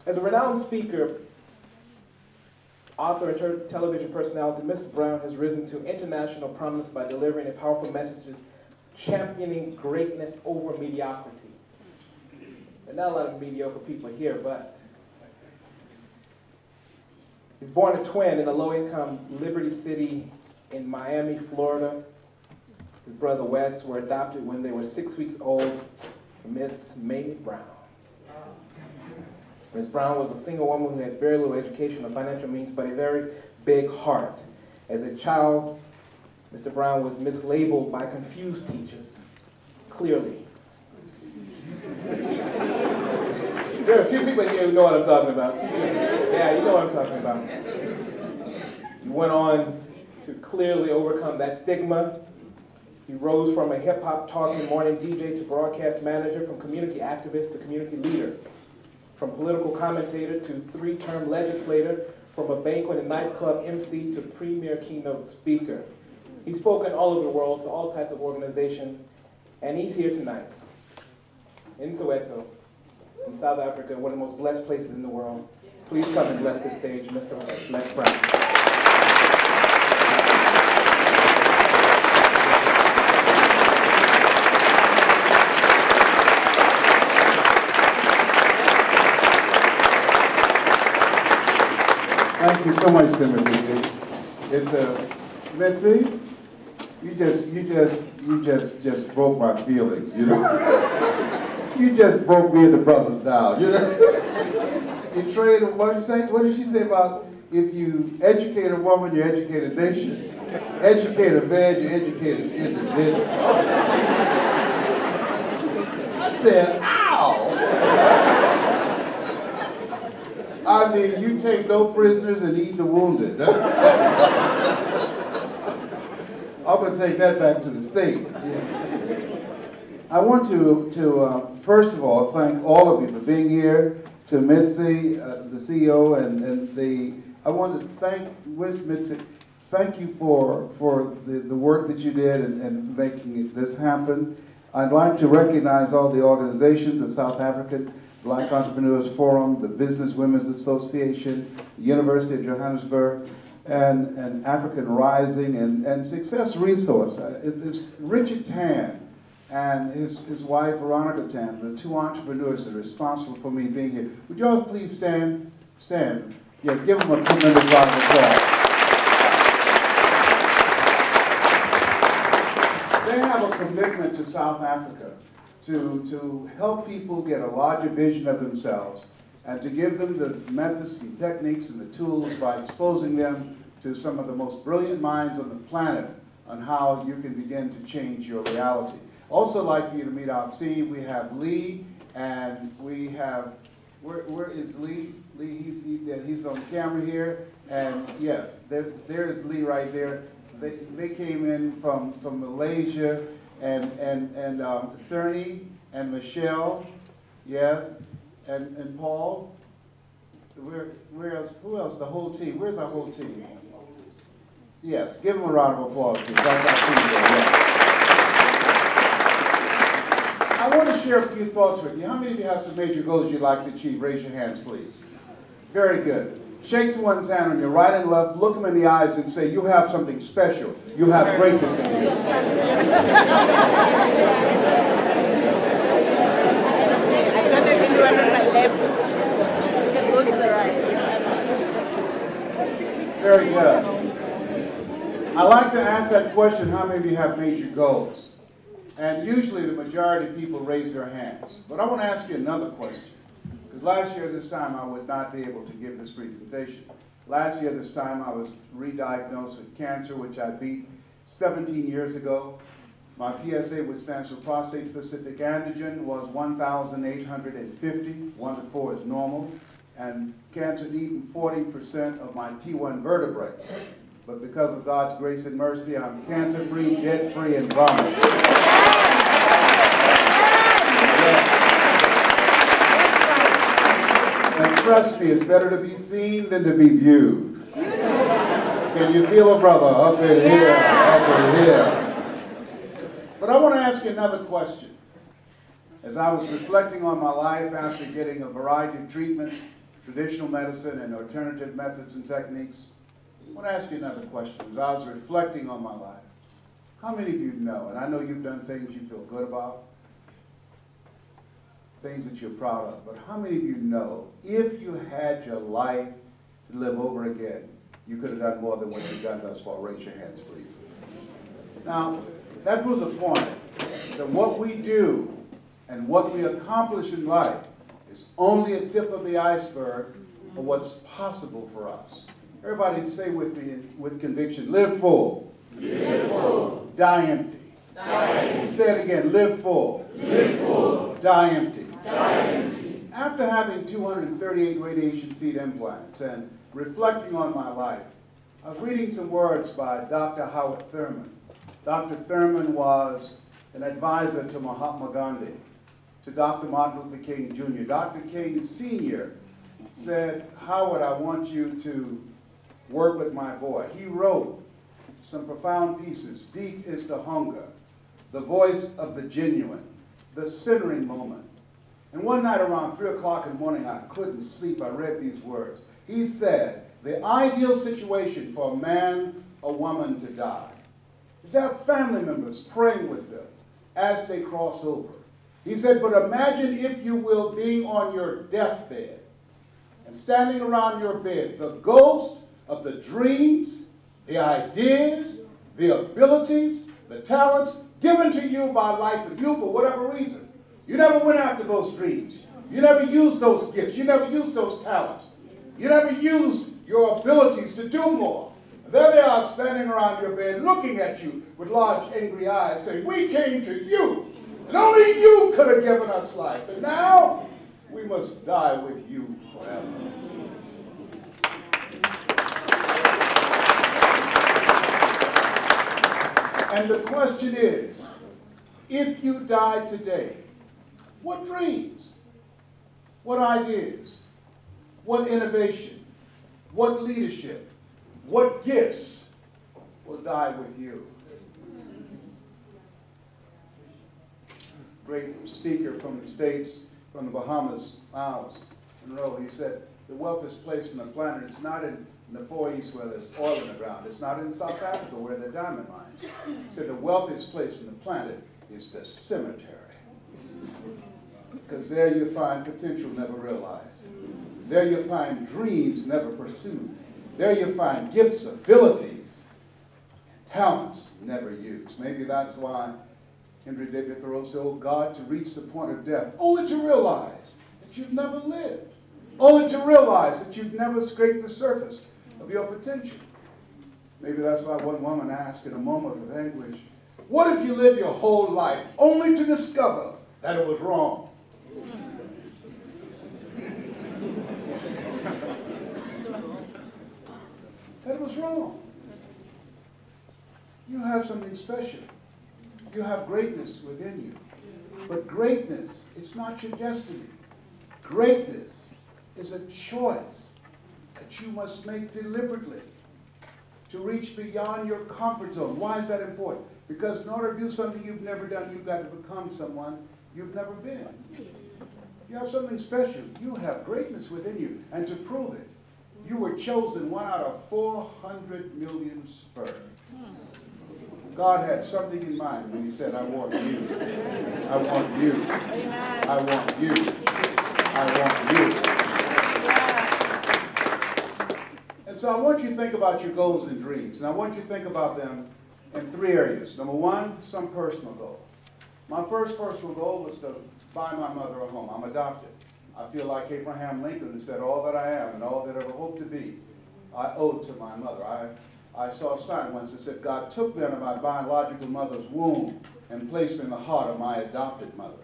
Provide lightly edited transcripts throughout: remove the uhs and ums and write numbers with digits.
As a renowned speaker, author, and television personality, Mr. Brown has risen to international prominence by delivering powerful messages championing greatness over mediocrity. There are not a lot of mediocre people here, but he's born a twin in a low-income Liberty City in Miami, Florida. His brother Wes were adopted when they were 6 weeks old, Miss Mamie Brown. Ms. Brown was a single woman who had very little education or financial means, but a very big heart. As a child, Mr. Brown was mislabeled by confused teachers, clearly. There are a few people here who know what I'm talking about. Teachers, yeah, you know what I'm talking about. He went on to clearly overcome that stigma. He rose from a hip-hop talking morning DJ to broadcast manager, from community activist to community leader, from political commentator to three-term legislator, from a banquet and nightclub MC to premier keynote speaker. He's spoken all over the world to all types of organizations, and he's here tonight in Soweto, in South Africa, one of the most blessed places in the world. Please come and bless this stage, Mr. Les Brown. Thank you so much, Timothy. It's Mitzi, you just broke my feelings, you know. You just broke me and the brothers down, you know. You trade, what did she say about if you educate a woman, you educate a nation. Educate a man, you educate an individual. I said, ow! I mean, you take no prisoners and eat the wounded. I'm going to take that back to the States. Yeah. I want to first of all, thank all of you for being here. To Mitzi, the CEO, I want to wish Mitzi, thank you for the work that you did and making this happen. I'd like to recognize all the organizations, the South African Black Entrepreneurs Forum, the Business Women's Association, the University of Johannesburg, and African Rising, and Success Resource. It's Richard Tan and his wife, Veronica Tan, the two entrepreneurs that are responsible for me being here. Would you all please stand? Stand. Yeah, give them a tremendous round of applause. They have a commitment to South Africa to help people get a larger vision of themselves and to give them the methods and techniques and the tools by exposing them to some of the most brilliant minds on the planet on how you can begin to change your reality. Also like for you to meet our team, we have Lee, and we have, where is Lee? Lee, he's on camera here, and yes, there is Lee right there. They came in from Malaysia, and Cerny and Michelle, yes, and Paul. Where else? Who else? The whole team. Where's our whole team? Yes, give them a round of applause. Please. That's our team there. Yes. I want to share a few thoughts with you. How many of you have some major goals you'd like to achieve? Raise your hands, please. Very good. Shake someone's hand on your right and left, look them in the eyes and say, you have something special. You have greatness in you. I don't know if anyone on my left. You can go to the right. Very good. I like to ask that question, how many of you have major goals? And usually the majority of people raise their hands. But I want to ask you another question. Because last year this time I would not be able to give this presentation. Last year this time I was re-diagnosed with cancer, which I beat 17 years ago. My PSA, which stands for prostate-specific antigen, was 1,850. 1 to 4 is normal. And cancer had eaten 40% of my T1 vertebrae. But because of God's grace and mercy, I'm cancer-free, debt-free, and promised. And trust me, it's better to be seen than to be viewed. Can you feel a brother up in here, up in here? But I want to ask you another question. As I was reflecting on my life after getting a variety of treatments, traditional medicine and alternative methods and techniques. I want to ask you another question. As I was reflecting on my life, how many of you know, and I know you've done things you feel good about, things that you're proud of, but how many of you know if you had your life to live over again, you could have done more than what you've done thus far? Raise your hands, please. Now, that proves the point that what we do and what we accomplish in life is only a tip of the iceberg of what's possible for us. Everybody say with me with conviction, live full. Live full. Die empty. Die empty. Say it again, live full. Live full. Die empty. Die empty. After having 238 radiation seed implants and reflecting on my life, I was reading some words by Dr. Howard Thurman. Dr. Thurman was an advisor to Mahatma Gandhi, to Dr. Martin Luther King Jr. Dr. King Sr. said, Howard, I want you to work with my boy. He wrote some profound pieces. Deep is the hunger, the voice of the genuine, the centering moment. And one night around 3 o'clock in the morning, I couldn't sleep. I read these words. He said, the ideal situation for a man or woman to die is to have family members praying with them as they cross over. He said, but imagine, if you will, being on your deathbed and standing around your bed, the ghost of the dreams, the ideas, the abilities, the talents given to you by life and you for whatever reason. You never went after those dreams. You never used those gifts. You never used those talents. You never used your abilities to do more. There they are standing around your bed looking at you with large angry eyes saying, we came to you and only you could have given us life. And now we must die with you forever. And the question is, if you died today, what dreams, what ideas, what innovation, what leadership, what gifts will die with you? Great speaker from the States, from the Bahamas, Miles Monroe, he said, the wealthiest place on the planet, it's not in the Far East where there's oil in the ground. It's not in South Africa where there are diamond mines. He said the wealthiest place on the planet is the cemetery. Because there you find potential never realized. There you find dreams never pursued. There you find gifts, abilities, talents never used. Maybe that's why Henry David Thoreau said, oh God, to reach the point of death, only to realize that you've never lived. Only to realize that you've never scraped the surface of your potential. Maybe that's why one woman asked in a moment of anguish, what if you live your whole life only to discover that it was wrong? That it was wrong. You have something special. You have greatness within you. But greatness, it's not your destiny. Greatness is a choice that you must make deliberately to reach beyond your comfort zone. Why is that important? Because in order to do something you've never done, you've got to become someone you've never been. You have something special. You have greatness within you. And to prove it, you were chosen 1 out of 400 million sperm. God had something in mind when he said, I want you. I want you. I want you. I want you. And so I want you to think about your goals and dreams. And I want you to think about them in 3 areas. Number 1, some personal goal. My first personal goal was to buy my mother a home. I'm adopted. I feel like Abraham Lincoln, who said, all that I am and all that I ever hope to be, I owe to my mother. I saw a sign once that said, God took me out of my biological mother's womb and placed me in the heart of my adopted mother.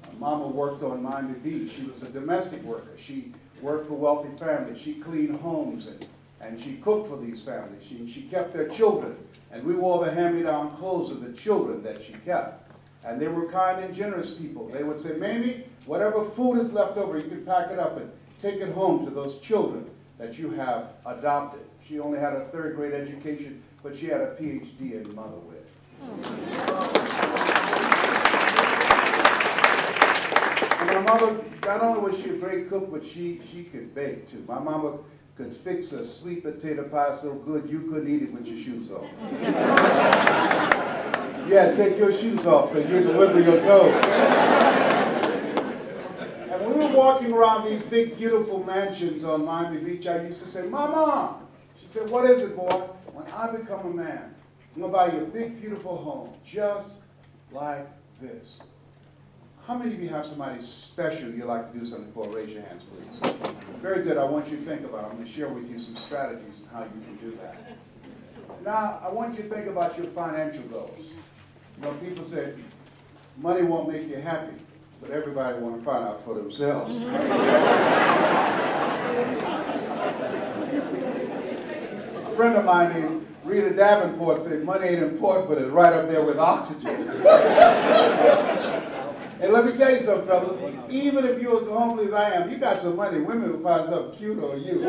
My mama worked on Miami Beach. She was a domestic worker. She worked for wealthy families. She cleaned homes and she cooked for these families. She kept their children. And we wore the hand-me-down clothes of the children that she kept. And they were kind and generous people. They would say, Mamie, whatever food is left over, you can pack it up and take it home to those children that you have adopted. She only had a 3rd grade education, but she had a PhD in motherhood. And my mother not only was she a great cook, but she could bake too. My mama could fix a sweet potato pie so good you couldn't eat it with your shoes off. You had to take your shoes off so you could wiggle your toes. And when we were walking around these big, beautiful mansions on Miami Beach, I used to say, Mama! She said, what is it, boy? When I become a man, I'm going to buy you a big, beautiful home, just like this. How many of you have somebody special you'd like to do something for? Raise your hands, please. Very good. I want you to think about it. I'm going to share with you some strategies on how you can do that. Now, I want you to think about your financial goals. You know, people say, money won't make you happy, but everybody wants to find out for themselves. A friend of mine named Rita Davenport said, money ain't important, but it's right up there with oxygen. And let me tell you something, fellas. Even if you're as homely as I am, you got some money, women will find something cute on you.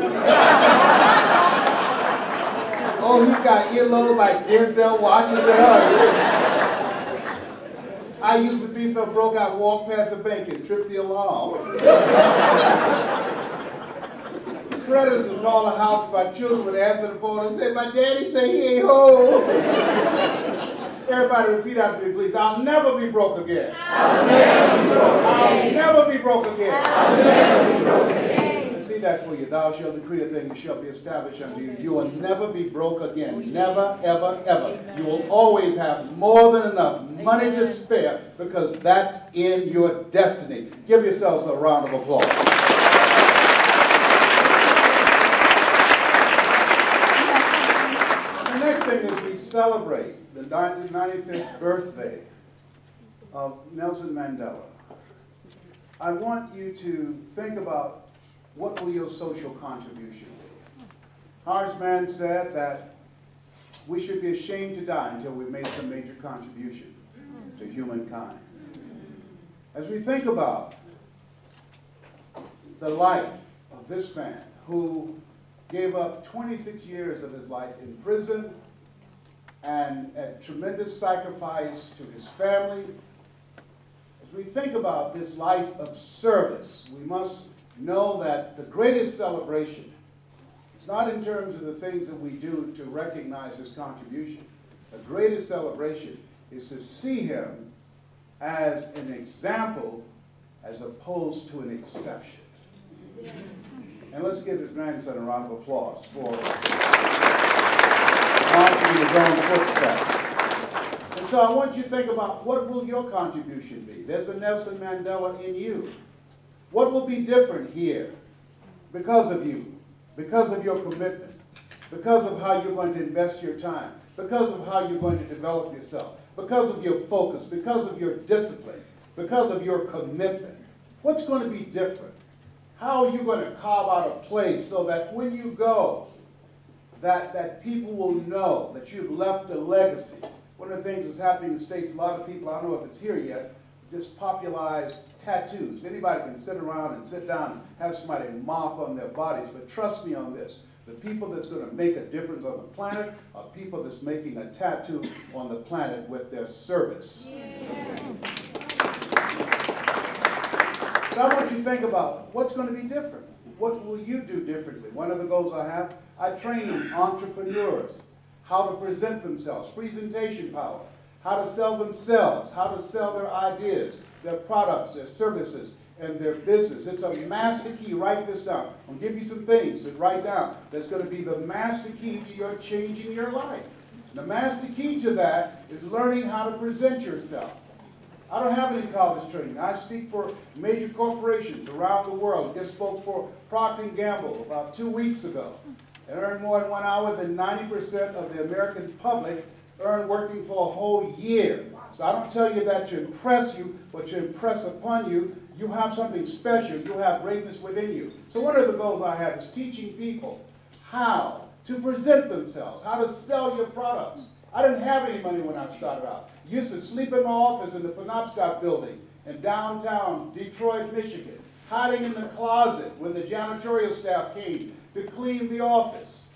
Oh, he's got earlobes like Denzel Washington. I used to be so broke I'd walk past the bank and trip the alarm. Creditors would call the house, my children would answer the phone and say, my daddy say he ain't home. Everybody repeat after me, please. I'll never be broke again. I'll never be broke again. I'll never be broke again. I'll never be broke again. I see that for you. Thou shalt decree a thing, it shall be established unto you. You will never be broke again. Never, ever, ever. You will always have more than enough money to spare because that's in your destiny. Give yourselves a round of applause. The next thing is we celebrate the 95th birthday of Nelson Mandela. I want you to think about what will your social contribution be. Horace Mann said that we should be ashamed to die until we've made some major contribution to humankind. As we think about the life of this man who gave up 26 years of his life in prison and a tremendous sacrifice to his family, as we think about this life of service, we must know that the greatest celebration, it's not in terms of the things that we do to recognize his contribution. The greatest celebration is to see him as an example as opposed to an exception. And let's give his grandson a round of applause for marking his own footsteps. And so I want you to think about what will your contribution be. There's a Nelson Mandela in you. What will be different here because of you, because of your commitment, because of how you're going to invest your time, because of how you're going to develop yourself, because of your focus, because of your discipline, because of your commitment? What's going to be different? How are you going to carve out a place so that when you go, that people will know that you've left a legacy? One of the things that's happening in the States, a lot of people, I don't know if it's here yet, just popularized tattoos. Anybody can sit around and sit down and have somebody mark on their bodies, but trust me on this. The people that's going to make a difference on the planet are people that's making a tattoo on the planet with their service. Yeah. So I want you to think about what's going to be different. What will you do differently? One of the goals I have, I train entrepreneurs how to present themselves, presentation power, how to sell themselves, how to sell their ideas, their products, their services, and their business. It's a master key. Write this down. I'll give you some things to write down that's going to be the master key to your changing your life. The master key to that is learning how to present yourself. I don't have any college training. I speak for major corporations around the world. I just spoke for Procter & Gamble about 2 weeks ago and earned more in 1 hour than 90% of the American public earn working for a whole year. So I don't tell you that to impress you, but to impress upon you. You have something special. You have greatness within you. So one of the goals I have is teaching people how to present themselves, how to sell your products. I didn't have any money when I started out. I used to sleep in my office in the Penobscot building in downtown Detroit, Michigan, hiding in the closet when the janitorial staff came to clean the office,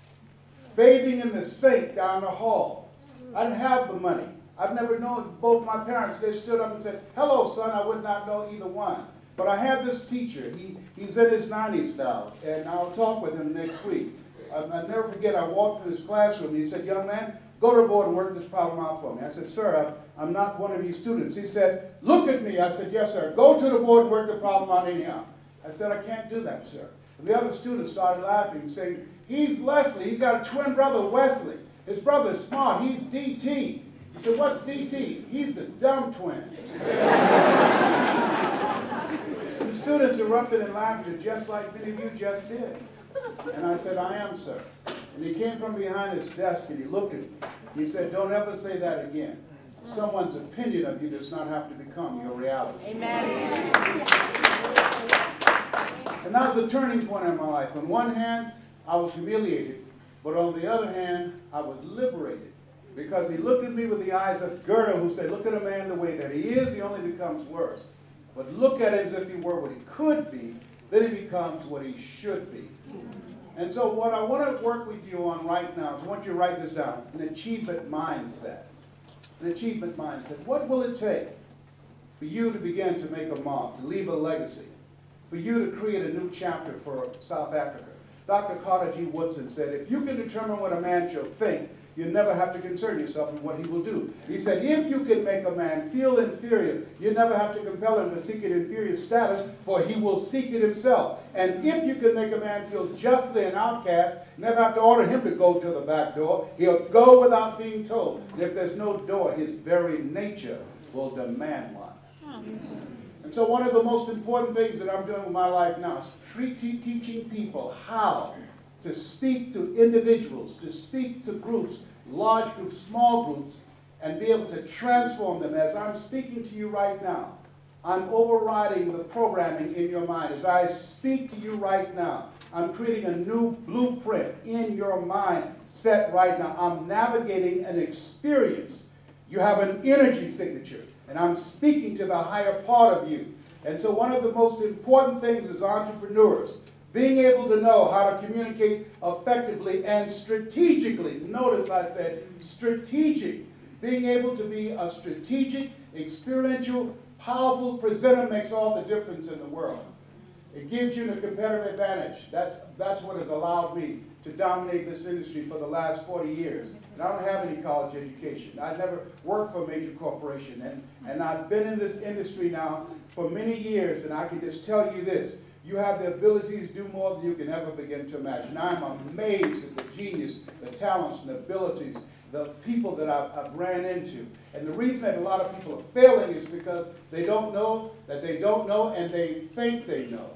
bathing in the sink down the hall. I didn't have the money. I've never known both my parents. They stood up and said, "Hello, son." I would not know either one. But I have this teacher. He's in his 90s now, and I'll talk with him next week. I'll never forget, I walked through this classroom, and he said, young man, go to the board and work this problem out for me. I said, sir, I'm not one of your students. He said, look at me. I said, yes, sir. Go to the board and work the problem out anyhow. I said, I can't do that, sir. And the other students started laughing, saying, he's Leslie. He's got a twin brother, Wesley. His brother's smart. He's DT. He said, what's DT? He's the dumb twin. The students erupted in laughter just like many of you just did. And I said, I am, sir. And he came from behind his desk and he looked at me. He said, don't ever say that again. Someone's opinion of you does not have to become your reality. Amen. And that was a turning point in my life. On one hand, I was humiliated, but on the other hand, I was liberated. Because he looked at me with the eyes of Goethe, who said, look at a man the way that he is, he only becomes worse. But look at him as if he were what he could be, then he becomes what he should be. And so what I want to work with you on right now is I want you to write this down, an achievement mindset. An achievement mindset. What will it take for you to begin to make a mark, to leave a legacy, for you to create a new chapter for South Africa? Dr. Carter G. Woodson said, if you can determine what a man shall think, you never have to concern yourself with what he will do. He said, if you can make a man feel inferior, you never have to compel him to seek an inferior status, for he will seek it himself. And if you can make a man feel justly an outcast, you never have to order him to go to the back door. He'll go without being told. And if there's no door, his very nature will demand one. And so one of the most important things that I'm doing with my life now is teaching people how to speak to individuals, to speak to groups, large groups, small groups, and be able to transform them. As I'm speaking to you right now, I'm overriding the programming in your mind. As I speak to you right now, I'm creating a new blueprint in your mind set right now. I'm navigating an experience. You have an energy signature, and I'm speaking to the higher part of you. And so one of the most important things as entrepreneurs, being able to know how to communicate effectively and strategically. Notice I said strategic. Being able to be a strategic, experiential, powerful presenter makes all the difference in the world. It gives you a competitive advantage. That's what has allowed me to dominate this industry for the last 40 years. And I don't have any college education. I never worked for a major corporation. And I've been in this industry now for many years, and I can just tell you this. You have the abilities to do more than you can ever begin to imagine. I'm amazed at the genius, the talents and abilities, the people that I've ran into. And the reason that a lot of people are failing is because they don't know that they don't know, and they think they know.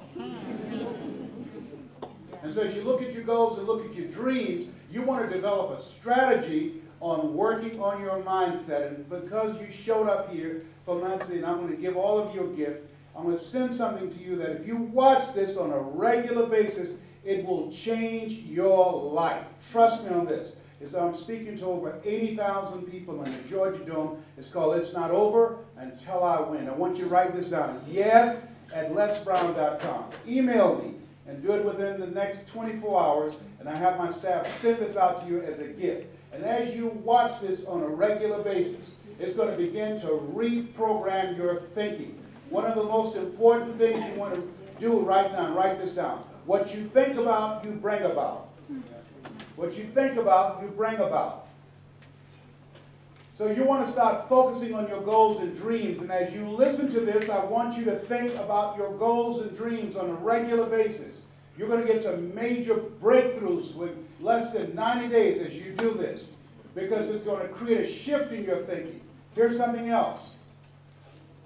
And so as you look at your goals and look at your dreams, you want to develop a strategy on working on your mindset. And because you showed up here for Nancy, and I'm going to give all of you a gift, I'm going to send something to you that if you watch this on a regular basis, it will change your life. Trust me on this. As I'm speaking to over 80,000 people in the Georgia Dome, it's called It's Not Over Until I Win. I want you to write this down. yes@lesbrown.com. Email me and do it within the next 24 hours, and I have my staff send this out to you as a gift. And as you watch this on a regular basis, it's going to begin to reprogram your thinking. One of the most important things you want to do right now, write this down. What you think about, you bring about. What you think about, you bring about. So you want to start focusing on your goals and dreams. And as you listen to this, I want you to think about your goals and dreams on a regular basis. You're going to get some major breakthroughs with less than 90 days as you do this, because it's going to create a shift in your thinking. Here's something else.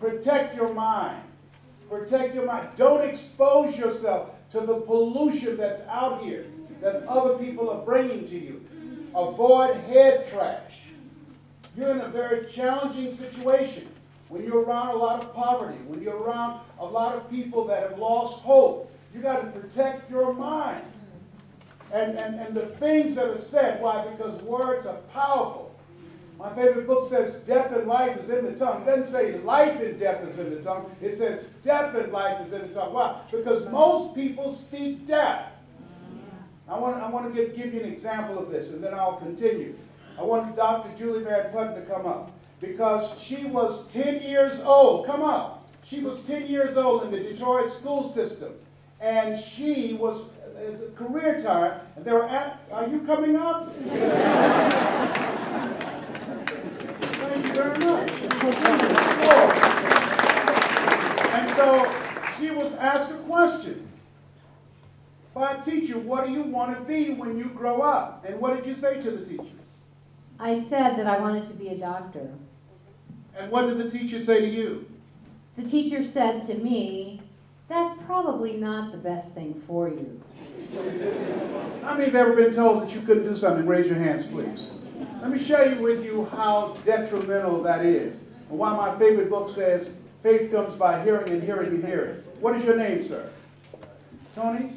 Protect your mind. Protect your mind. Don't expose yourself to the pollution that's out here that other people are bringing to you. Avoid head trash. You're in a very challenging situation when you're around a lot of poverty, when you're around a lot of people that have lost hope. You got to protect your mind. And the things that are said, why? Because words are powerful. My favorite book says death and life is in the tongue. It doesn't say life and death is in the tongue. It says death and life is in the tongue. Why? Because most people speak death. I want to give you an example of this, and then I'll continue. I want Dr. Julie Van Putten to come up, because she was 10 years old. Come up. She was 10 years old in the Detroit school system, and she was career time, and they were are you coming up? Thank you very much. And so she was asked a question by a teacher, what do you want to be when you grow up? And what did you say to the teacher? I said that I wanted to be a doctor. And what did the teacher say to you? The teacher said to me, that's probably not the best thing for you. How many have ever been told that you couldn't do something? Raise your hands, please. Let me share with you how detrimental that is. And why my favorite book says, faith comes by hearing and hearing and hearing. What is your name, sir? Tony?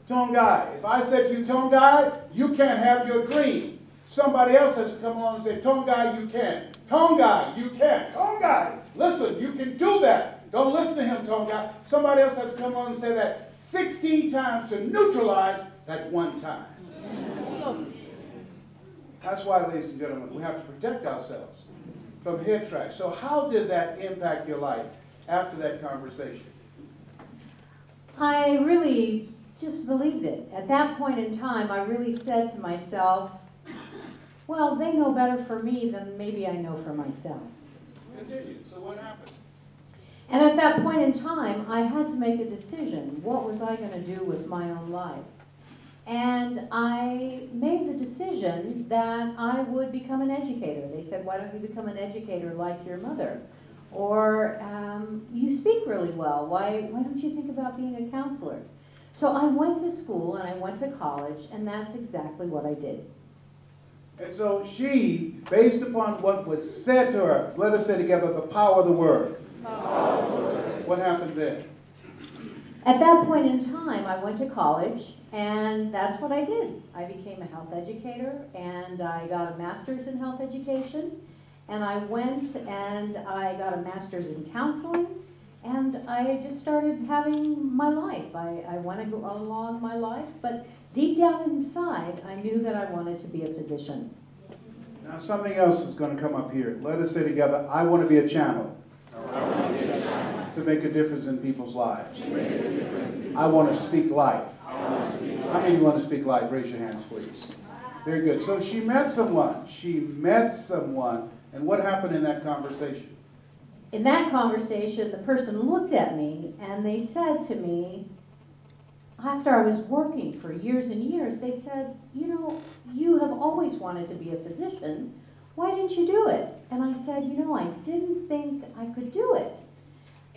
Tongai. If I said to you, Tongai, you can't have your dream. Somebody else has to come along and say, Tongai, you can. Tongai, you can. Tongai, listen, you can do that. Don't listen to him, Tongai. Somebody else has to come along and say that 16 times to neutralize that one time. That's why, ladies and gentlemen, we have to protect ourselves from head trash. So how did that impact your life after that conversation? I really just believed it. At that point in time, I really said to myself, well, they know better for me than maybe I know for myself. Continue. So what happened? And at that point in time, I had to make a decision. What was I going to do with my own life? And I made the decision that I would become an educator. They said, why don't you become an educator like your mother? Or you speak really well. Why don't you think about being a counselor? So I went to school and I went to college, and that's exactly what I did. And so she, based upon what was said to her, let us say together, the power of the word. Power of the word. What happened then? At that point in time, I went to college, and that's what I did. I became a health educator, and I got a master's in health education, and I went and I got a master's in counseling, and I just started having my life. I went along my life, but deep down inside, I knew that I wanted to be a physician. Now something else is going to come up here. Let us say together, I want to be a channel. To make a difference in people's lives. I want to speak life. How many want to speak life? Raise your hands, please. Very good. So she met someone. She met someone. And what happened in that conversation? In that conversation, the person looked at me and they said to me, after I was working for years and years, they said, you know, you have always wanted to be a physician. Why didn't you do it? And I said, you know, I didn't think I could do it.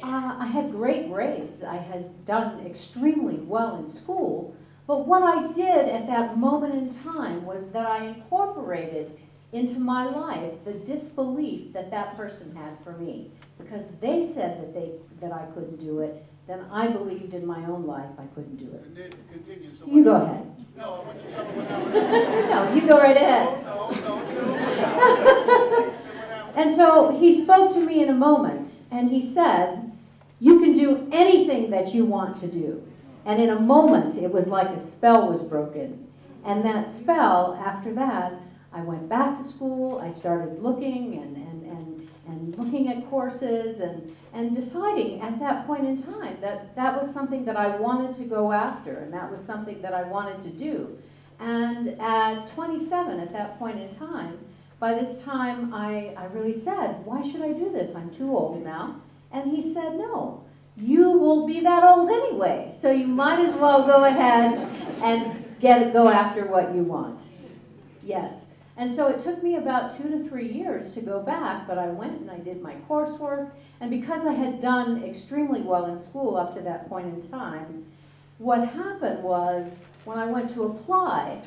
I had great grades. I had done extremely well in school. But what I did at that moment in time was that I incorporated into my life the disbelief that that person had for me. Because they said that I couldn't do it, then I believed in my own life I couldn't do it. And then continue. So You go ahead. No, I want you to tell me what happened. No, you go right ahead. No. And so he spoke to me in a moment, and he said, you can do anything that you want to do. And in a moment, it was like a spell was broken. And that spell, after that, I went back to school, I started looking and looking at courses and deciding at that point in time that that was something that I wanted to go after, and that was something that I wanted to do. And at 27, at that point in time, by this time I really said, why should I do this? I'm too old now. And he said, no, you will be that old anyway, so you might as well go ahead and go after what you want. Yes. And so it took me about 2 to 3 years to go back, but I went and I did my coursework, and because I had done extremely well in school up to that point in time, what happened was when I went to apply,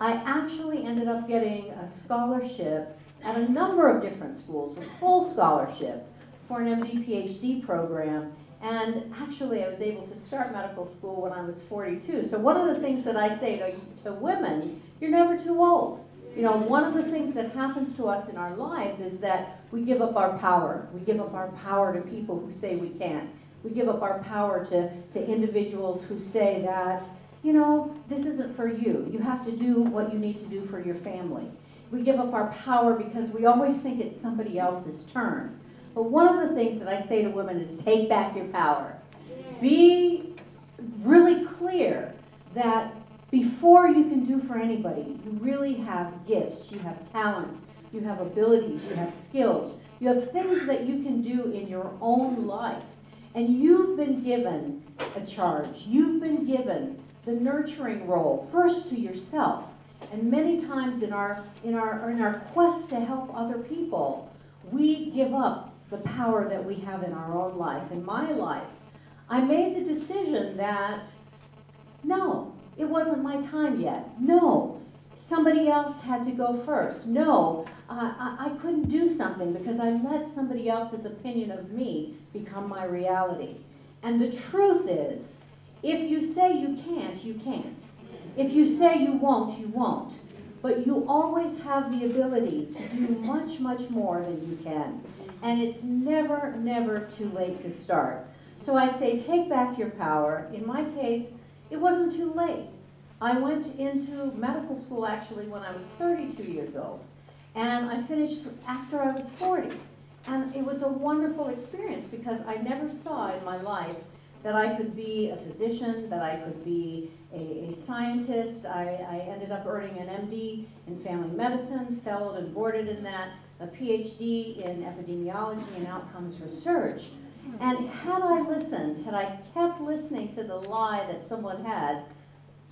I actually ended up getting a scholarship at a number of different schools, a full scholarship for an MD PhD program. And actually, I was able to start medical school when I was 42. So one of the things that I say to women, you're never too old. You know, one of the things that happens to us in our lives is that we give up our power. We give up our power to people who say we can't. We give up our power to individuals who say that, you know, this isn't for you. You have to do what you need to do for your family. We give up our power because we always think it's somebody else's turn. But one of the things that I say to women is take back your power. Be really clear that before you can do for anybody, you really have gifts, you have talents, you have abilities, you have skills, you have things that you can do in your own life. And you've been given a charge. You've been given the nurturing role, first to yourself. And many times in our quest to help other people, we give up the power that we have in our own life. In my life, I made the decision that, no, it wasn't my time yet. No, somebody else had to go first. No, I couldn't do something because I let somebody else's opinion of me become my reality. And the truth is, if you say you can't, you can't. If you say you won't, you won't. But you always have the ability to do much, much more than you can. And it's never, never too late to start. So I say take back your power. In my case, it wasn't too late. I went into medical school actually when I was 32 years old. And I finished after I was 40. And it was a wonderful experience because I never saw in my life that I could be a physician, that I could be a scientist. I ended up earning an MD in family medicine, fellowed and boarded in that, a PhD in epidemiology and outcomes research. And had I listened, had I kept listening to the lie that someone had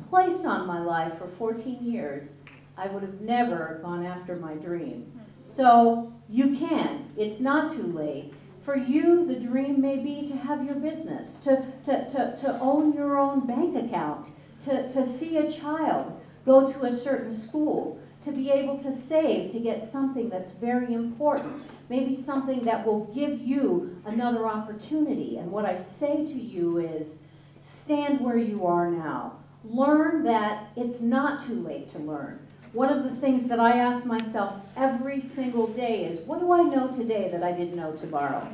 placed on my life for 14 years, I would have never gone after my dream. So you can. It's not too late. For you, the dream may be to have your business, to own your own bank account, to see a child go to a certain school, to be able to save to get something that's very important, maybe something that will give you another opportunity. And what I say to you is, stand where you are now. Learn that it's not too late to learn. One of the things that I ask myself every single day is, what do I know today that I didn't know tomorrow?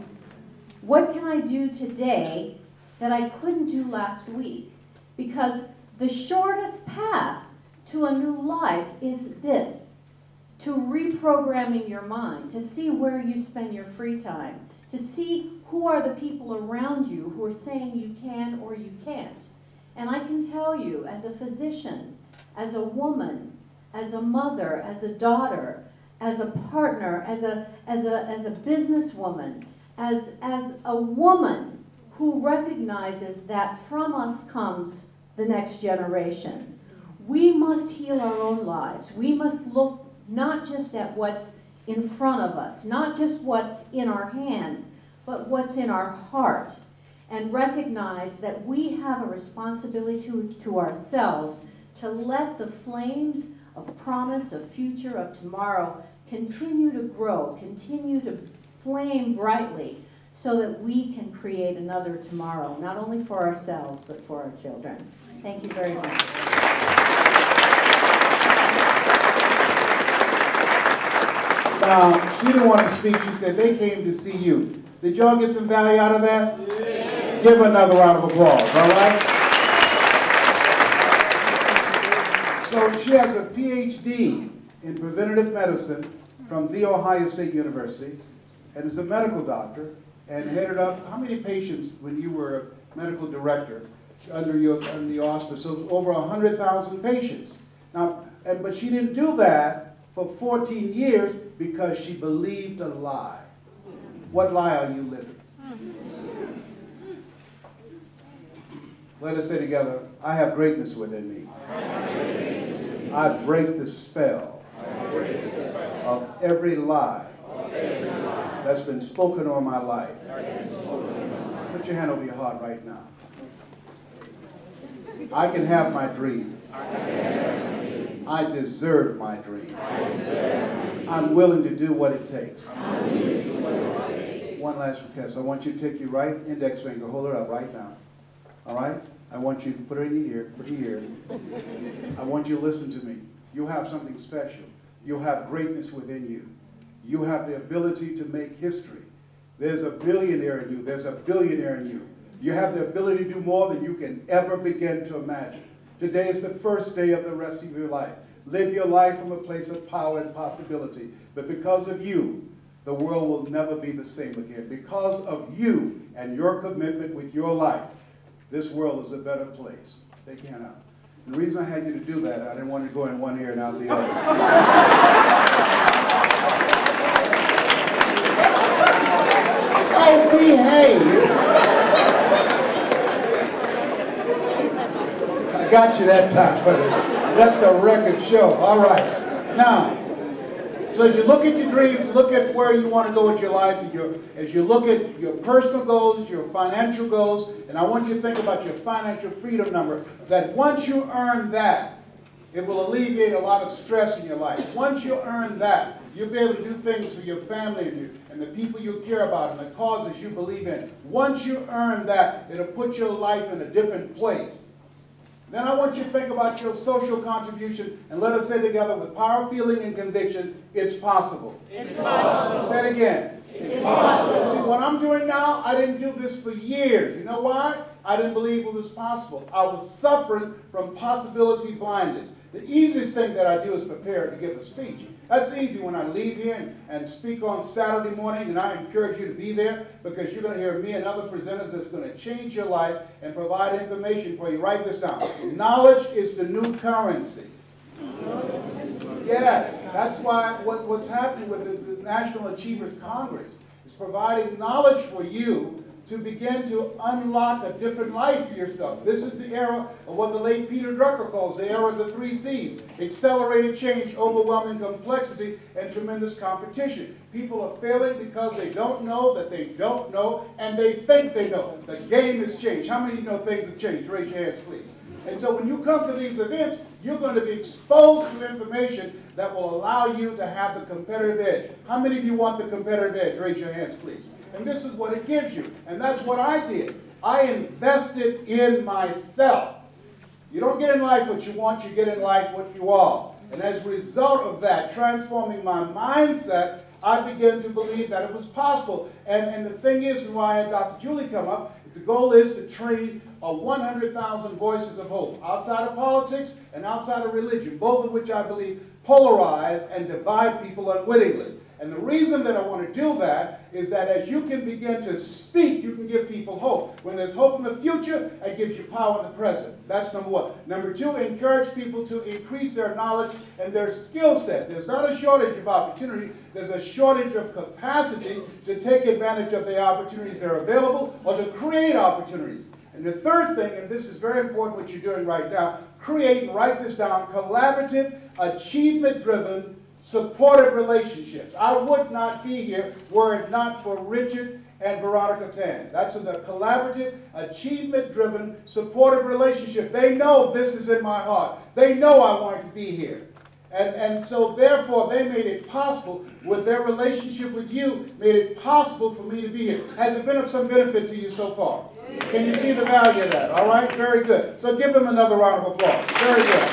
What can I do today that I couldn't do last week? Because the shortest path to a new life is this, to reprogramming your mind, to see where you spend your free time, to see who are the people around you who are saying you can or you can't. And I can tell you, as a physician, as a woman, as a mother, as a daughter, as a partner, as a businesswoman, as a woman who recognizes that from us comes the next generation. We must heal our own lives. We must look not just at what's in front of us, not just what's in our hand, but what's in our heart, and recognize that we have a responsibility to ourselves to let the flames of promise, of future, of tomorrow continue to grow, continue to flame brightly, so that we can create another tomorrow, not only for ourselves, but for our children. Thank you very much. Now, she didn't want to speak. She said they came to see you. Did y'all get some value out of that? Yeah. Give her another round of applause, all right? So she has a PhD in preventative medicine from The Ohio State University, and is a medical doctor, and headed up, how many patients when you were a medical director under the auspice? So over 100,000 patients. Now, but she didn't do that for 14 years because she believed a lie. What lie are you living? Let us say together, I have greatness within me. I break the spell of every lie that's been spoken on my life. Put your hand over your heart right now. I can have my dream. I deserve my dream. I'm willing to do what it takes. One last request. I want you to take your right index finger, hold it up right now. All right? I want you to put it in your ear, put it in your ear. I want you to listen to me. You have something special. You have greatness within you. You have the ability to make history. There's a billionaire in you. There's a billionaire in you. You have the ability to do more than you can ever begin to imagine. Today is the first day of the rest of your life. Live your life from a place of power and possibility. But because of you, the world will never be the same again. Because of you and your commitment with your life, this world is a better place. Take your hand out. And the reason I had you to do that, I didn't want you to go in one ear and out the other. Oh, behave. I got you that time, but let the record show. All right. Now, so as you look at your dreams, look at where you want to go with your life, and as you look at your personal goals, your financial goals, and I want you to think about your financial freedom number, that once you earn that, it will alleviate a lot of stress in your life. Once you earn that, you'll be able to do things for your family and the people you care about and the causes you believe in. Once you earn that, it'll put your life in a different place. Then I want you to think about your social contribution, and let us say together with power, feeling, and conviction, it's possible. It's possible. Say it again. It's possible. See, what I'm doing now, I didn't do this for years. You know why? I didn't believe it was possible. I was suffering from possibility blindness. The easiest thing that I do is prepare to give a speech. That's easy when I leave here and speak on Saturday morning, and I encourage you to be there because you're going to hear me and other presenters that's going to change your life and provide information for you. Write this down. Knowledge is the new currency. Yes, that's why what's happening with the National Achievers Congress is providing knowledge for you to begin to unlock a different life for yourself. This is the era of what the late Peter Drucker calls the era of the 3 C's. Accelerated change, overwhelming complexity, and tremendous competition. People are failing because they don't know that they don't know, and they think they know. The game has changed. How many of you know things have changed? Raise your hands, please. And so when you come to these events, you're going to be exposed to information that will allow you to have the competitive edge. How many of you want the competitive edge? Raise your hands, please. And this is what it gives you. And that's what I did. I invested in myself. You don't get in life what you want, you get in life what you are. And as a result of that, transforming my mindset, I began to believe that it was possible. And the thing is, and why I had Dr. Julie come up, the goal is to train 100,000 voices of hope outside of politics and outside of religion, both of which I believe polarize and divide people unwittingly. And the reason that I want to do that is that as you can begin to speak, you can give people hope. When there's hope in the future, it gives you power in the present. That's number one. Number two, encourage people to increase their knowledge and their skill set. There's not a shortage of opportunity. There's a shortage of capacity to take advantage of the opportunities that are available or to create opportunities. And the third thing, and this is very important what you're doing right now, create, and write this down, collaborative, achievement-driven, supportive relationships. I would not be here were it not for Richard and Veronica Tan. That's in the collaborative, achievement-driven, supportive relationship. They know this is in my heart. They know I want to be here. And so therefore they made it possible with their relationship with you, made it possible for me to be here. Has it been of some benefit to you so far? Can you see the value of that? All right, very good. So give them another round of applause. Very good.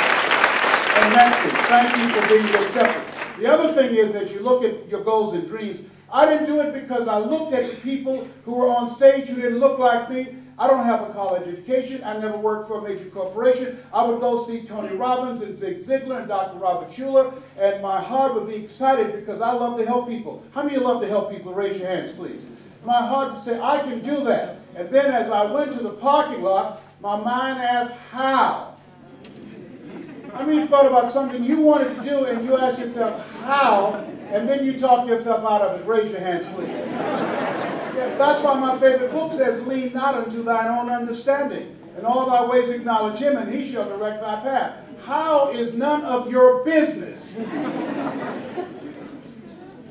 And next, thank you for being accepted. The other thing is, as you look at your goals and dreams, I didn't do it because I looked at the people who were on stage who didn't look like me. I don't have a college education. I never worked for a major corporation. I would go see Tony Robbins and Zig Ziglar and Dr. Robert Schuller, and my heart would be excited because I love to help people. How many of you love to help people? Raise your hands, please. My heart would say, I can do that. And then as I went to the parking lot, my mind asked, how? I mean, you thought about something you wanted to do, and you asked yourself, how? And then you talk yourself out of it. Raise your hands, please. Yeah, that's why my favorite book says, lean not unto thine own understanding. In all thy ways acknowledge him, and he shall direct thy path. How is none of your business.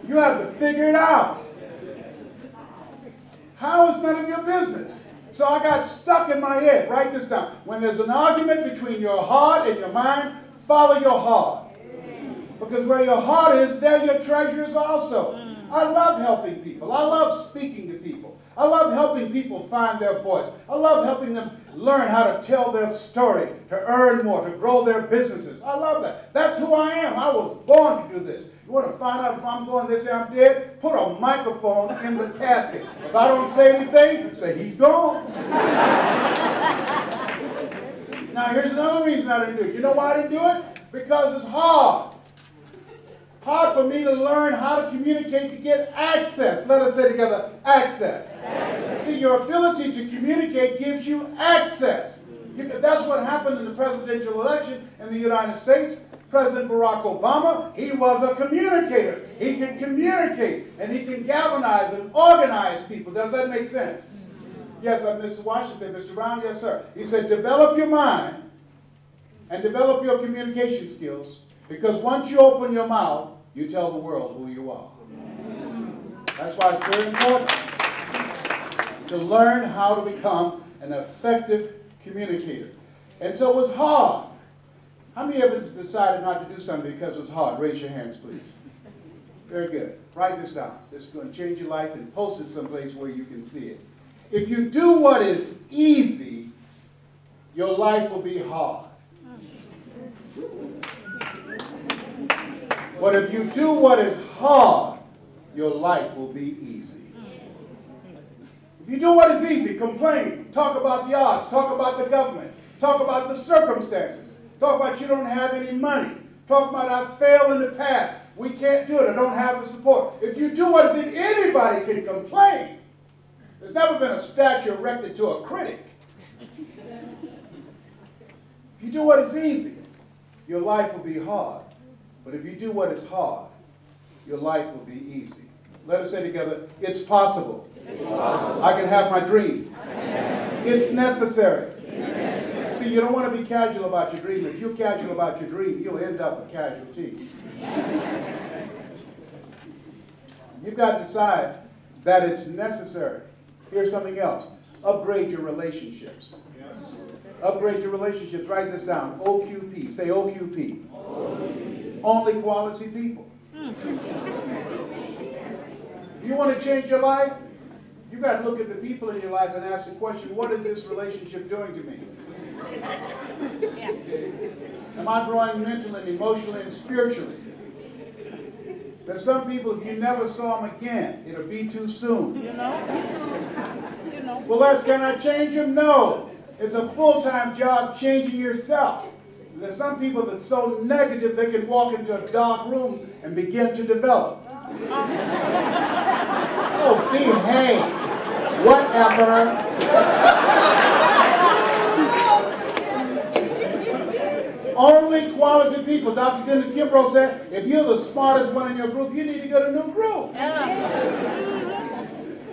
You have to figure it out. How is none of your business? So I got stuck in my head. Write this down. When there's an argument between your heart and your mind, follow your heart. Because where your heart is, there your treasure is also. I love helping people. I love speaking to people. I love helping people find their voice. I love helping them learn how to tell their story, to earn more, to grow their businesses. I love that. That's who I am. I was born to do this. You want to find out if I'm going, they say I'm dead? Put a microphone in the casket. If I don't say anything, say he's gone. Now here's another reason I didn't do it. You know why I didn't do it? Because it's hard. hard for me to learn how to communicate to get access. Let us say together, access. See, your ability to communicate gives you access. That's what happened in the presidential election in the United States. President Barack Obama, he was a communicator. He can communicate, and he can galvanize and organize people. Does that make sense? Yes, Mr. Washington said, Mr. Brown, yes, sir. He said, develop your mind and develop your communication skills, because once you open your mouth, you tell the world who you are. That's why it's very important to learn how to become an effective communicator. And so it was hard. How many of us decided not to do something because it was hard? Raise your hands, please. Very good. Write this down. This is going to change your life, and post it someplace where you can see it. If you do what is easy, your life will be hard. But if you do what is hard, your life will be easy. If you do what is easy, complain, talk about the odds, talk about the government, talk about the circumstances, talk about you don't have any money, talk about I failed in the past, we can't do it, I don't have the support. If you do what is easy, anybody can complain. There's never been a statue erected to a critic. If you do what is easy, your life will be hard. But if you do what is hard, your life will be easy. Let us say together, it's possible. It's possible. I can have my dream. It's necessary. It's necessary. See, you don't want to be casual about your dream. If you're casual about your dream, you'll end up a casualty. You've got to decide that it's necessary. Here's something else. Upgrade your relationships. Upgrade your relationships. Write this down. OQP. Say OQP. Only quality people. You want to change your life? You got to look at the people in your life and ask the question, what is this relationship doing to me? Am I growing mentally, emotionally, and spiritually? There's some people, if you never saw them again, it'll be too soon. Well, can I change them? No. It's a full-time job changing yourself. There's some people that's so negative they can walk into a dark room and begin to develop. Oh, behave. Whatever. Only quality people. Dr. Dennis Kimbrough said, if you're the smartest one in your group, you need to get a new group.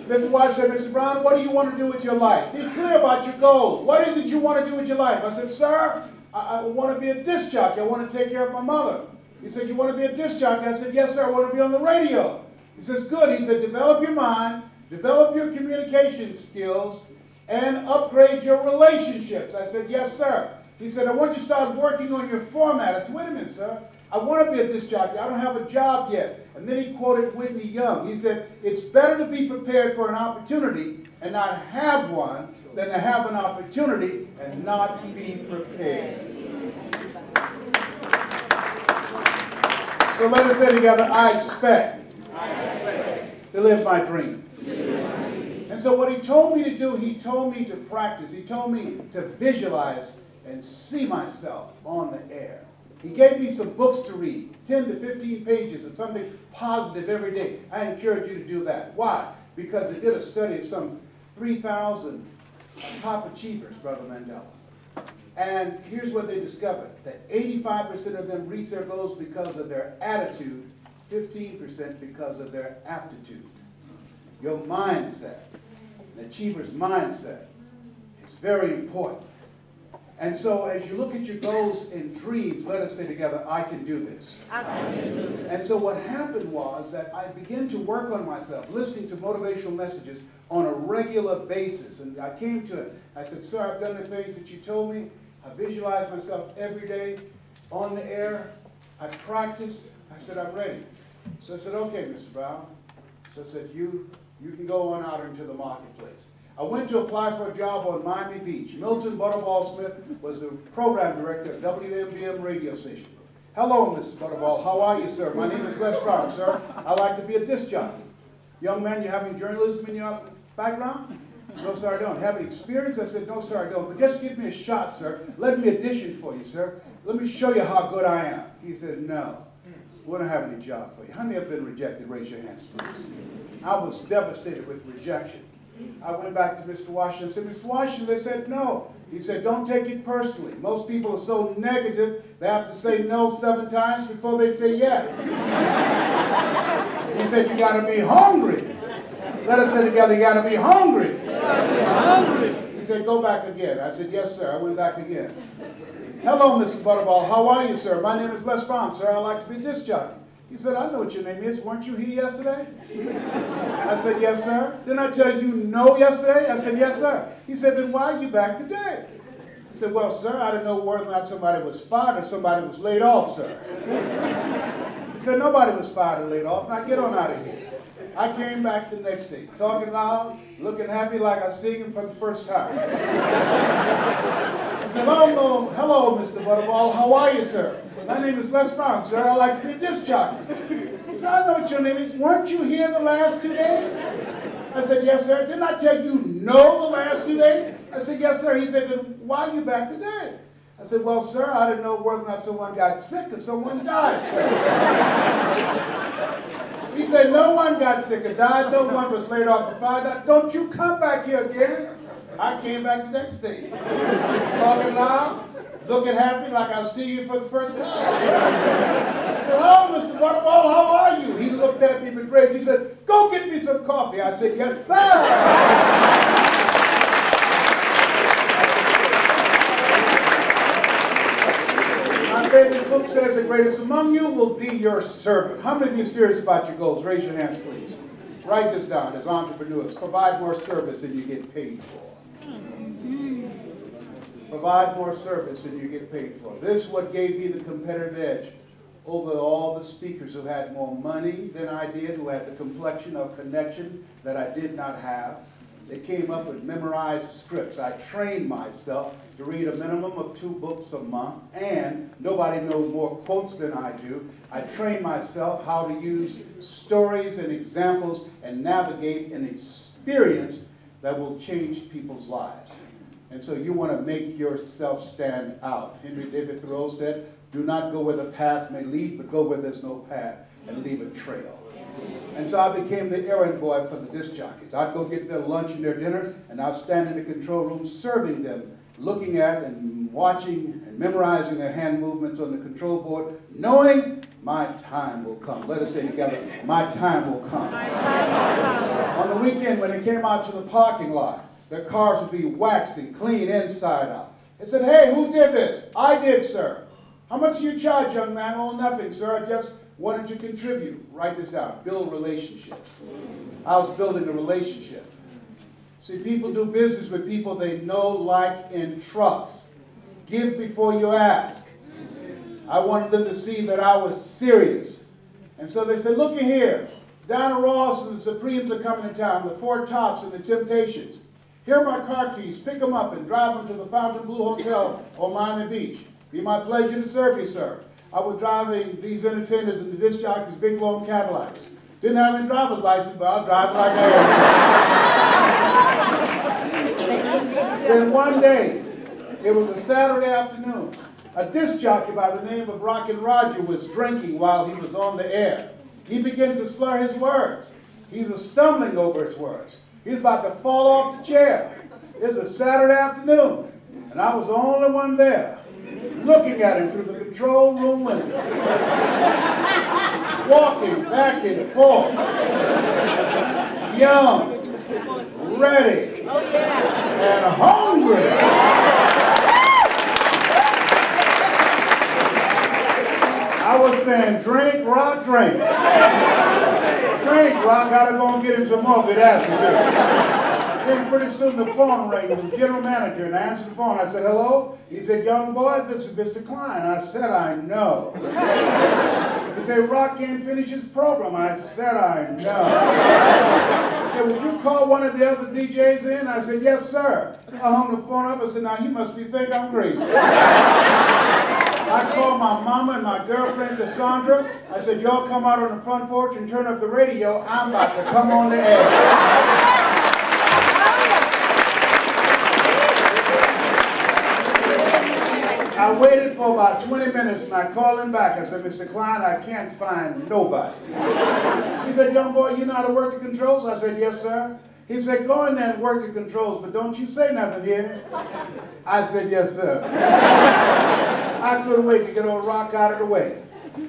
Mr. White said, Mr. Brown, what do you want to do with your life? Be clear about your goals. What is it you want to do with your life? I said, sir, I want to be a disc jockey. I want to take care of my mother. He said, you want to be a disc jockey? I said, yes, sir, I want to be on the radio. He says, good. He said, develop your mind, develop your communication skills, and upgrade your relationships. I said, yes, sir. He said, I want you to start working on your format. I said, wait a minute, sir. I want to be a disc jockey. I don't have a job yet. And then he quoted Whitney Young. He said, it's better to be prepared for an opportunity and not have one than to have an opportunity and not be prepared. So let us say together, I expect to live my dream. And so what he told me to do, he told me to practice. He told me to visualize and see myself on the air. He gave me some books to read, 10 to 15 pages of something positive every day. I encourage you to do that. Why? Because they did a study of some 3,000 top achievers, Brother Mandela. And here's what they discovered, that 85% of them reached their goals because of their attitude, 15% because of their aptitude. Your mindset, an achiever's mindset, is very important. And so as you look at your goals and dreams, let us say together, I can do this. I can do this. And so what happened was that I began to work on myself, listening to motivational messages on a regular basis. And I came to it. I said, sir, I've done the things that you told me. I visualize myself every day on the air. I practice. I said, I'm ready. So I said, okay, Mr. Brown. So I said, you can go on out into the marketplace. I went to apply for a job on Miami Beach. Milton Butterball Smith was the program director of WMBM radio station. Hello, Mrs. Butterball. How are you, sir? My name is Les Brown, sir. I like to be a disc jockey. Young man, you have any journalism in your background? No, sir, I don't. Have any experience? I said, no, sir, I don't. But just give me a shot, sir. Let me audition for you, sir. Let me show you how good I am. He said, no. We don't have any job for you. How many have been rejected? Raise your hands, please. I was devastated with rejection. I went back to Mr. Washington and said, Mr. Washington, they said no. He said, don't take it personally. Most people are so negative, they have to say no 7 times before they say yes. He said, you got to be hungry. Let us say together, you got to be hungry. He said, go back again. I said, yes, sir. I went back again. Hello, Mr. Butterball. How are you, sir? My name is Les Brown, sir. I'd like to be a disc jockey. He said, I know what your name is. Weren't you here yesterday? I said, yes, sir. Didn't I tell you no yesterday? I said, yes, sir. He said, then why are you back today? I said, well, sir, I didn't know whether or not somebody was fired or somebody was laid off, sir. He said, nobody was fired or laid off. Now get on out of here. I came back the next day, talking loud, looking happy like I seen him for the first time. I said, hello, Mr. Butterball. How are you, sir? My name is Les Brown, sir. I'd like to be a disc jockey. He said, I know what your name is. Weren't you here the last 2 days? I said, yes, sir. Didn't I tell you no the last 2 days? I said, yes, sir. He said, then why are you back today? I said, well, sir, I didn't know whether or not someone got sick or someone died, sir. He said, no one got sick or died. No one was laid off or fired. Don't you come back here again. I came back the next day. Talking loud, looking happy like I was seeing you for the first time. I said, hello, Mr. Butterball, how are you? He looked at me with rage. He said, go get me some coffee. I said, yes, sir. My favorite book says the greatest among you will be your servant. How many of you are serious about your goals? Raise your hands, please. Write this down as entrepreneurs. Provide more service than you get paid for. Provide more service than you get paid for. This is what gave me the competitive edge over all the speakers who had more money than I did, who had the complexion or connection that I did not have. They came up with memorized scripts. I trained myself to read a minimum of 2 books a month, and nobody knows more quotes than I do. I trained myself how to use stories and examples and navigate an experience that will change people's lives. And so you want to make yourself stand out. Henry David Thoreau said, do not go where the path may lead, but go where there's no path and leave a trail. And so I became the errand boy for the disc jockeys. I'd go get their lunch and their dinner, and I'd stand in the control room serving them, looking at and watching and memorizing their hand movements on the control board, knowing my time will come. Let us say together, my time will come. On the weekend, when they came out to the parking lot, their cars would be waxed and clean inside out. They said, hey, who did this? I did, sir. How much do you charge, young man? Oh, nothing, sir. I just wanted to contribute. Write this down. Build relationships. I was building a relationship. See, people do business with people they know, like, and trust. Give before you ask. I wanted them to see that I was serious. And so they said, look here. Diana Ross and the Supremes are coming to town, the Four Tops and the Temptations. Here are my car keys. Pick them up and drive them to the Fontainebleau Hotel on Miami Beach. Be my pleasure to serve you, sir. I was driving these entertainers in the disc jockeys' big long Cadillacs. Didn't have any driver's license, but I'll drive like I am. Then one day, it was a Saturday afternoon, a disc jockey by the name of Rockin' Roger was drinking while he was on the air. He began to slur his words. He was stumbling over his words. He was about to fall off the chair. It was a Saturday afternoon, and I was the only one there, looking at him through the control room window, walking back and forth, young, ready, and hungry. I was saying, drink, Rock, drink. Drink, Rock, gotta go and get him some more if it asks me to. Then pretty soon the phone rang. It was the general manager, and I answered the phone. I said, hello? He said, young boy, this is Mr. Klein. I said, I know. He said, Rock can't finish his program. I said, I know. He said, would you call one of the other DJs in? I said, yes, sir. I hung the phone up. I said, now he must be thinking I'm crazy. I called my mama and my girlfriend, Cassandra. I said, y'all come out on the front porch and turn up the radio. I'm about to come on the air. I waited for about 20 minutes and I called him back. I said, Mr. Klein, I can't find nobody. He said, young boy, you know how to work the controls? I said, yes, sir. He said, go in there and work the controls, but don't you say nothing here. I said, yes, sir. I couldn't wait to get on rock out of the way.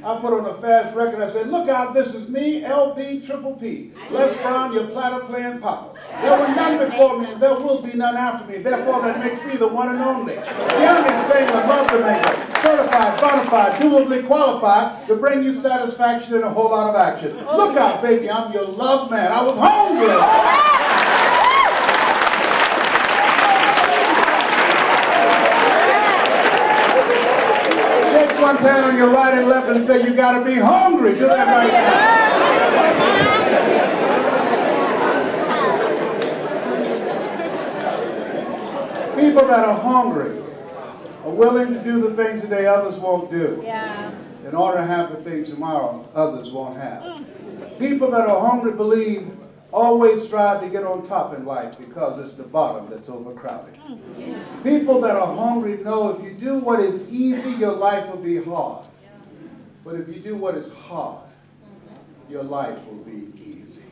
I put on a fast record. I said, look out, this is me, LB Triple P. Les Brown, your platter playing papa. There were none before me, and there will be none after me. Therefore, that makes me the one and only. Young and sailor, love to maker, certified, bona fide, dually qualified to bring you satisfaction and a whole lot of action. Look out, baby, I'm your love man. I was hungry. Shake one's hand on your right and left and say, you got to be hungry. Do that right now. People that are hungry are willing to do the things today others won't do. Yeah. In order to have the things tomorrow others won't have. People that are hungry believe always strive to get on top in life because it's the bottom that's overcrowded. People that are hungry know if you do what is easy, your life will be hard. But if you do what is hard, your life will be easy.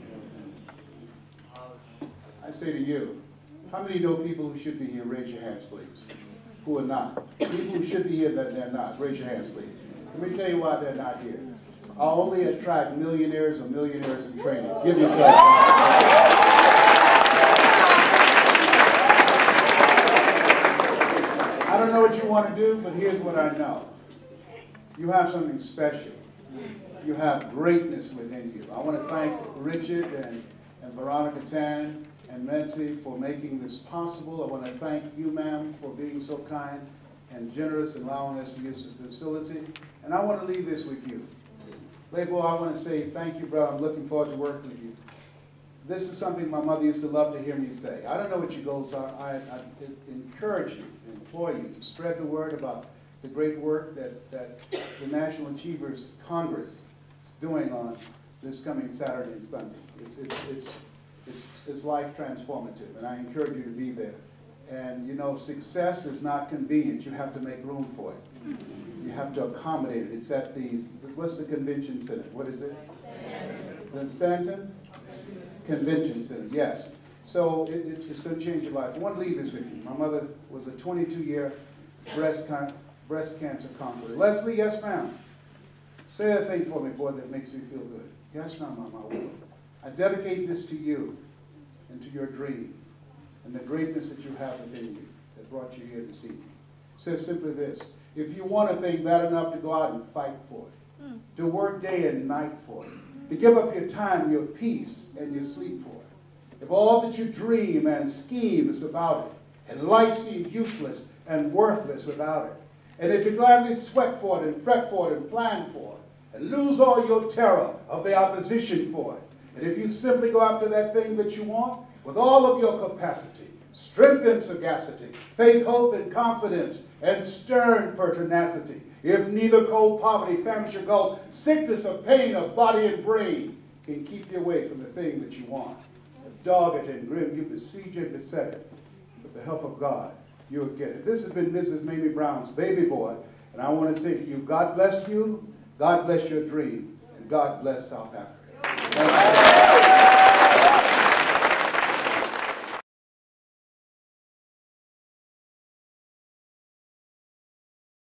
I say to you, how many know people who should be here? Raise your hands, please. Who are not? People who should be here that they're not. Raise your hands, please. Let me tell you why they're not here. I only attract millionaires or millionaires in training. Give yourself a I don't know what you want to do, but here's what I know. You have something special. You have greatness within you. I want to thank Richard and Veronica Tan and Menti for making this possible. I want to thank you, ma'am, for being so kind and generous and allowing us to use the facility. And I want to leave this with you. Label, I want to say thank you, brother. I'm looking forward to working with you. This is something my mother used to love to hear me say. I don't know what your goals are. I encourage you, implore you to spread the word about the great work that the National Achievers Congress is doing on this coming Saturday and Sunday. It's life transformative, and I encourage you to be there. And you know, success is not convenient. You have to make room for it. You have to accommodate it. It's at the, what's the convention center? What is it? The Stanton Convention Center, yes. So it's going to change your life. I want to leave this with you. My mother was a 22-year breast cancer conqueror. Leslie, yes, ma'am. Say a thing for me, boy, that makes me feel good. Yes, ma'am, I will. I dedicate this to you and to your dream and the greatness that you have within you that brought you here this evening. It says simply this: if you want a thing bad enough to go out and fight for it, to work day and night for it, to give up your time, your peace, and your sleep for it, if all that you dream and scheme is about it, and life seems useless and worthless without it, and if you gladly sweat for it and fret for it and plan for it, and lose all your terror of the opposition for it, and if you simply go after that thing that you want with all of your capacity, strength and sagacity, faith, hope, and confidence, and stern pertinacity, if neither cold poverty, famish, or gulf, sickness or pain of body and brain can keep you away from the thing that you want, if dogged and grim you besiege and beset it, with the help of God, you'll get it. This has been Mrs. Mamie Brown's baby boy, and I want to say to you, God bless you, God bless your dream, and God bless South Africa. Thank you.